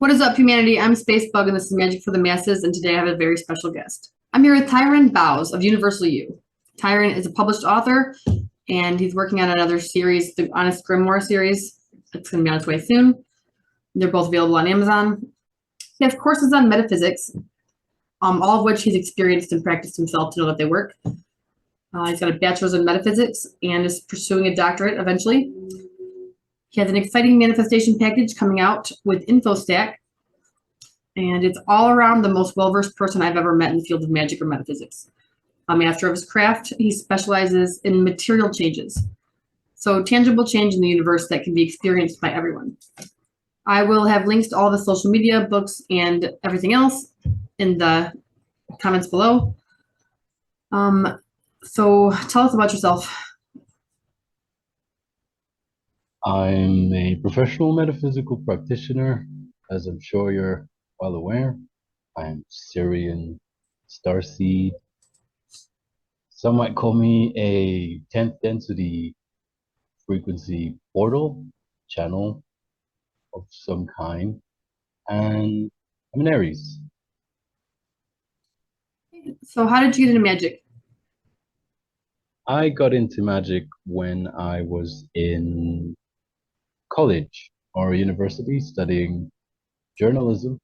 What is up, humanity? I'm Spacebug, and this is Magic for the Masses, and today I have a very special guest. I'm here with Tyron Bowes of Universal You. Tyron is a published author, and he's working on another series, the Honest Grimoire series. It's going to be on its way soon. They're both available on Amazon. He has courses on metaphysics, all of which he's experienced and practiced himself to know that they work. He's got a bachelor's in metaphysics and is pursuing a doctorate eventually. He has an exciting manifestation package coming out with InfoStack, and it's all around the most well-versed person I've ever met in the field of magic or metaphysics. A master of his craft, he specializes in material changes, so tangible change in the universe that can be experienced by everyone. I will have links to all the social media, books, and everything else in the comments below. So tell us about yourself. I'm a professional metaphysical practitioner, as I'm sure you're well aware. I'm Syrian starseed. Some might call me a 10th density frequency portal channel of some kind, and I'm an Aries. So how did you get into magic? I got into magic when I was in college or university studying journalism.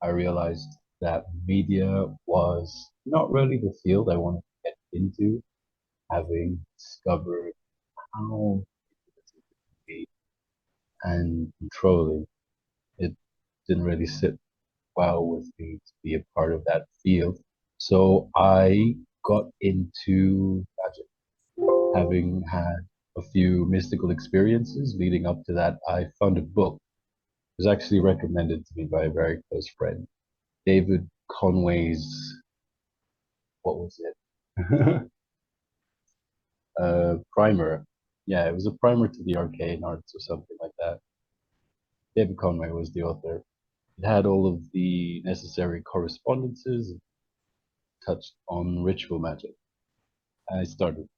I realized that media was not really the field I wanted to get into, having discovered how manipulative and controlling. It didn't really sit well with me to be a part of that field. So I got into magic. Having had a few mystical experiences leading up to that, I found a book. It was actually recommended to me by a very close friend. David Conway's, what was it? Primer. Yeah, it was a primer to the arcane arts or something like that. David Conway was the author. It had all of the necessary correspondences, touched on ritual magic. I started.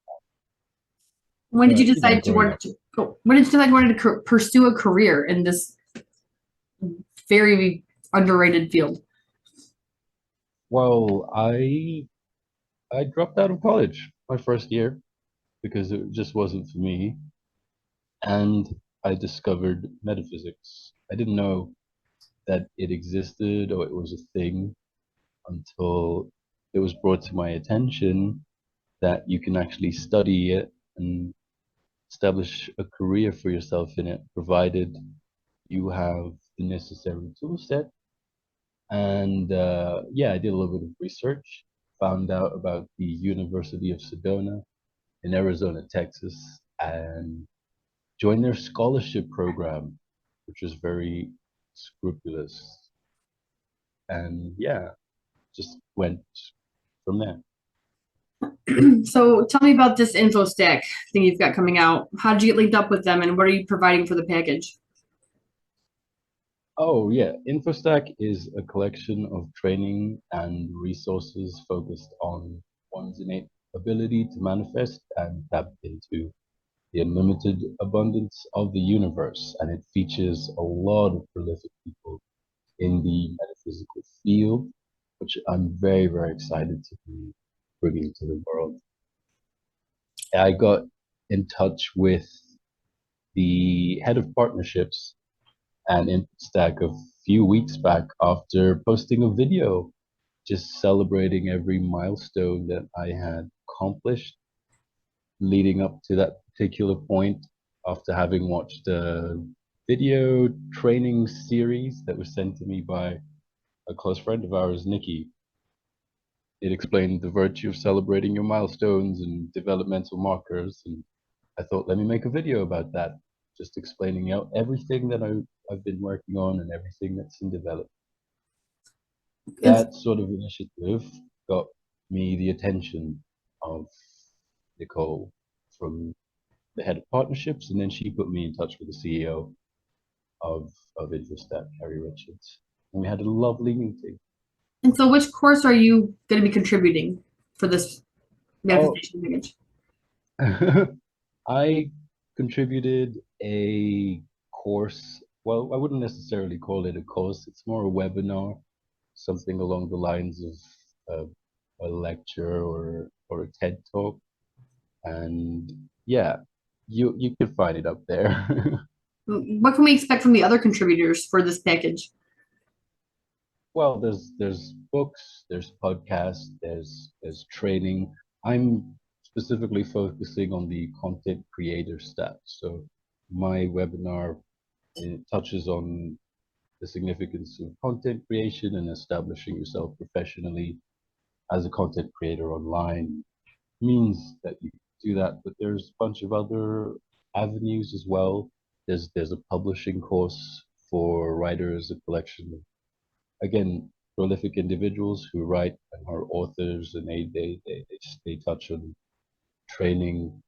When did you decide you wanted to pursue a career in this very underrated field? Well, I dropped out of college my first year because it just wasn't for me, and I discovered metaphysics. I didn't know that it existed or it was a thing until it was brought to my attention that you can actually study it and establish a career for yourself in it, provided you have the necessary tool set. And yeah, I did a little bit of research, found out about the University of Sedona in Arizona, Texas, and joined their scholarship program, which was very scrupulous. And yeah, just went from there. So tell me about this InfoStack thing you've got coming out. How did you get linked up with them, and what are you providing for the package? Oh yeah, InfoStack is a collection of training and resources focused on one's innate ability to manifest and tap into the unlimited abundance of the universe. And it features a lot of prolific people in the metaphysical field, which I'm very, very excited to be bringing to the world. I got in touch with the head of partnerships and InfoStack a few weeks back after posting a video just celebrating every milestone that I had accomplished leading up to that particular point, after having watched a video training series that was sent to me by a close friend of ours, Nikki. It explained the virtue of celebrating your milestones and developmental markers, and I thought, let me make a video about that, just explaining out everything that I've been working on and everything that's in development. That sort of initiative got me the attention of Nicole from the head of partnerships, and then she put me in touch with the CEO of InfoStack, Harry Richards, and we had a lovely meeting. And so which course are you going to be contributing for this manifestation package? I contributed a course well, I wouldn't necessarily call it a course. It's more a webinar, something along the lines of a lecture or a TED talk. And yeah, you can find it up there. What can we expect from the other contributors for this package? Well, there's books, there's podcasts, there's training. I'm specifically focusing on the content creator stack. So my webinar touches on the significance of content creation and establishing yourself professionally as a content creator online means that you do that, but there's a bunch of other avenues as well. There's a publishing course for writers, a collection of, again, prolific individuals who write and are authors, and they touch on training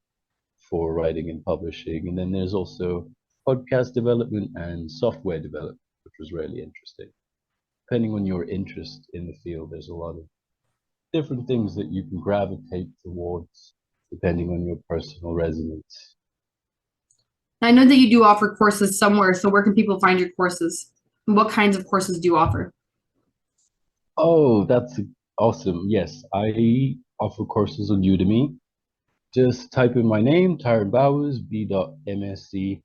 for writing and publishing. And then there's also podcast development and software development, which was really interesting. Depending on your interest in the field, there's a lot of different things that you can gravitate towards depending on your personal resonance. I know that you do offer courses somewhere, so where can people find your courses? And what kinds of courses do you offer? Oh, that's awesome. Yes, I offer courses on Udemy. Just type in my name, Tyron Bowers, B.MSc,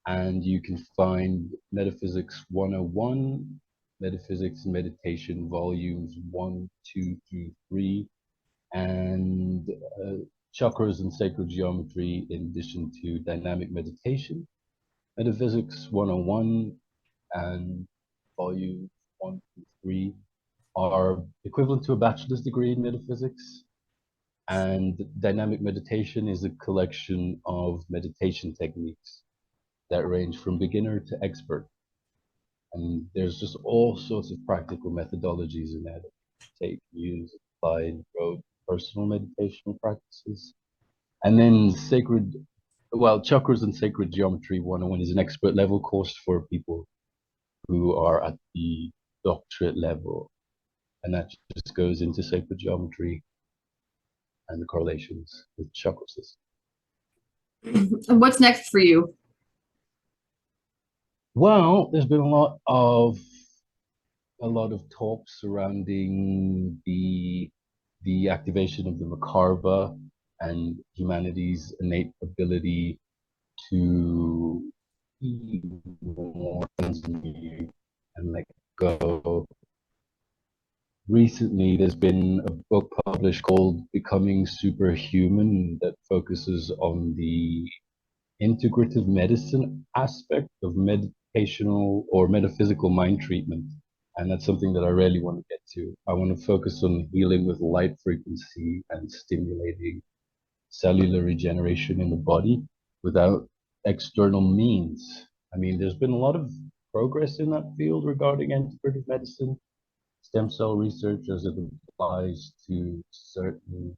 and you can find Metaphysics 101, Metaphysics and Meditation Volumes 1, 2 through 3, and Chakras and Sacred Geometry in addition to Dynamic Meditation, Metaphysics 101 and Volume 1 through 3 are equivalent to a bachelor's degree in metaphysics. And dynamic meditation is a collection of meditation techniques that range from beginner to expert. And there's just all sorts of practical methodologies in there that you take, use, apply, and grow personal meditational practices. And then Chakras and Sacred Geometry 101 is an expert level course for people who are at the doctorate level. And that just goes into sacred geometry and the correlations with chakra system. And what's next for you? Well, there's been a lot of talk surrounding the activation of the Makarva and humanity's innate ability to be more and let go. Recently, there's been a book published called Becoming Superhuman that focuses on the integrative medicine aspect of meditational or metaphysical mind treatment. And that's something that I really want to get to. I want to focus on healing with light frequency and stimulating cellular regeneration in the body without external means. I mean, there's been a lot of progress in that field regarding integrative medicine, stem cell research as it applies to certain,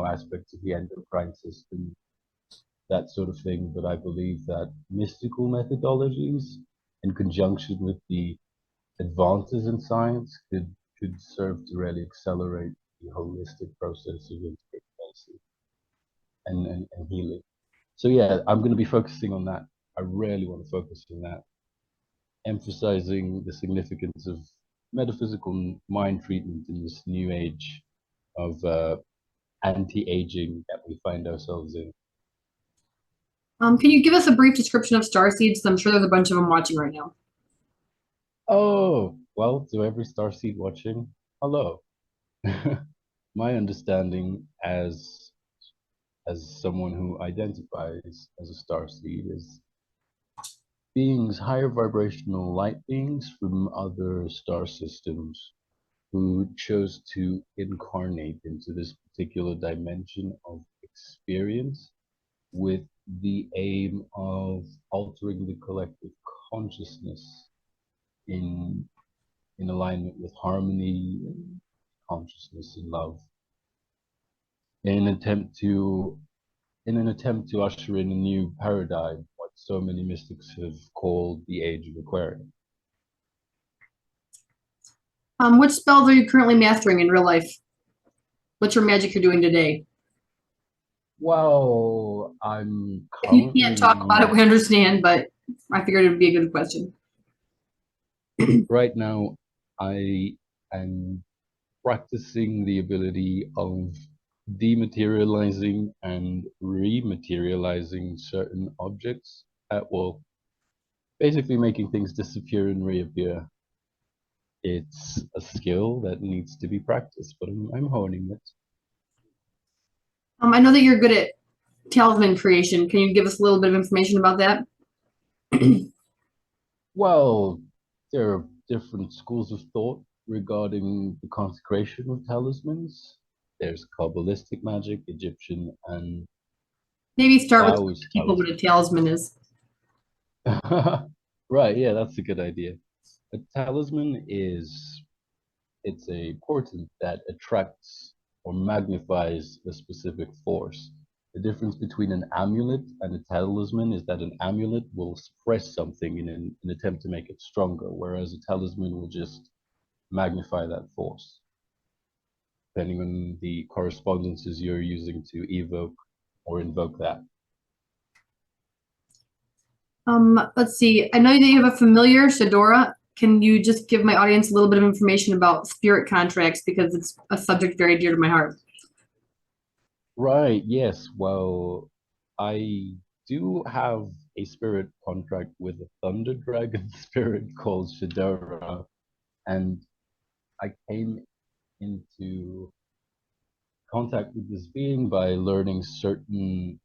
aspects of the endocrine system, that sort of thing. But I believe that mystical methodologies, in conjunction with the advances in science, could serve to really accelerate the holistic process of integrative medicine and healing. So yeah, I'm going to be focusing on that. I really want to focus on that, emphasizing the significance of metaphysical mind treatment in this new age of anti-aging that we find ourselves in. Can you give us a brief description of starseeds? I'm sure there's a bunch of them watching right now. Oh, well, to every starseed watching, hello. My understanding as someone who identifies as a starseed is beings, higher vibrational light beings from other star systems who chose to incarnate into this particular dimension of experience with the aim of altering the collective consciousness in alignment with harmony and consciousness and love, in an attempt to usher in a new paradigm, what so many mystics have called the age of Aquarius. Which spells are you currently mastering in real life? What's your magic you're doing today? Well, I'm If you can't talk about it, we understand, but I figured it would be a good question. Right now, I am practicing the ability of dematerializing and rematerializing certain objects at will, basically making things disappear and reappear. It's a skill that needs to be practiced, but I'm honing it. I know that you're good at talisman creation. Can you give us a little bit of information about that? Well, there are different schools of thought regarding the consecration of talismans. There's Kabbalistic magic, Egyptian, and Maybe start with Taoist people what a talismans. talisman is. Right, yeah, that's a good idea. A talisman it's a portent that attracts or magnifies a specific force. The difference between an amulet and a talisman is that an amulet will suppress something in an attempt to make it stronger, whereas a talisman will just magnify that force, depending on the correspondences you're using to evoke or invoke that. Let's see. I know that you have a familiar, Shadora. Can you just give my audience a little bit of information about spirit contracts, because it's a subject very dear to my heart? Right, yes. Well, I do have a spirit contract with a thunder dragon spirit called Shadora, and I came into contact with this being by learning certain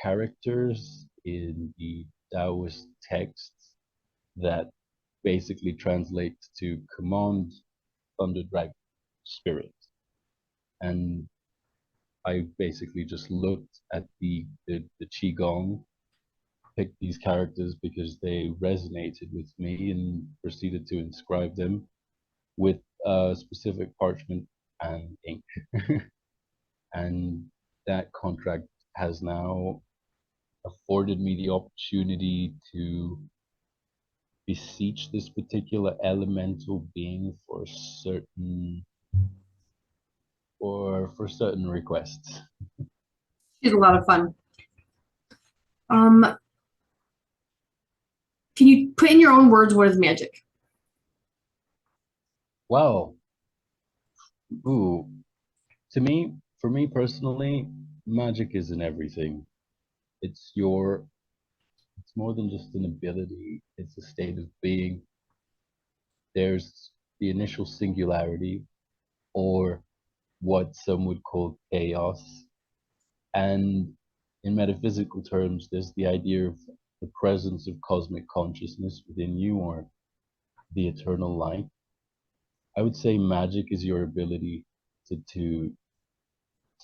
characters in the Taoist texts that basically translate to command thunder dragon spirit. And I basically just looked at the Qigong, picked these characters because they resonated with me, and proceeded to inscribe them with specific parchment and ink. And that contract has now afforded me the opportunity to beseech this particular elemental being for certain requests. She's a lot of fun. Can you put in your own words, what is magic? Well, for me personally, magic is in everything. It's more than just an ability, it's a state of being. There's the initial singularity, or what some would call chaos. And in metaphysical terms, there's the idea of the presence of cosmic consciousness within you, or the eternal light. I would say magic is your ability to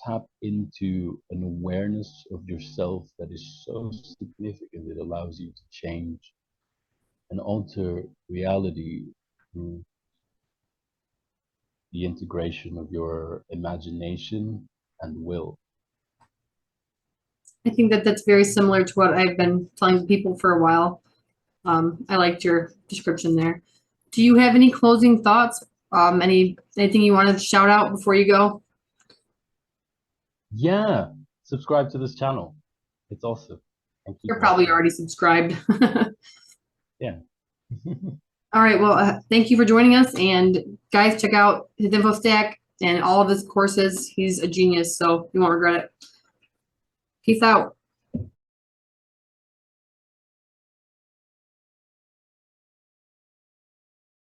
tap into an awareness of yourself that is so significant it allows you to change and alter reality through the integration of your imagination and will. I think that that's very similar to what I've been telling people for a while. I liked your description there. Do you have any closing thoughts? Anything you want to shout out before you go? Yeah, subscribe to this channel. It's awesome. Thank you. You're probably already subscribed. Yeah. All right. Well, thank you for joining us. And guys, check out his InfoStack and all of his courses. He's a genius, so you won't regret it. Peace out.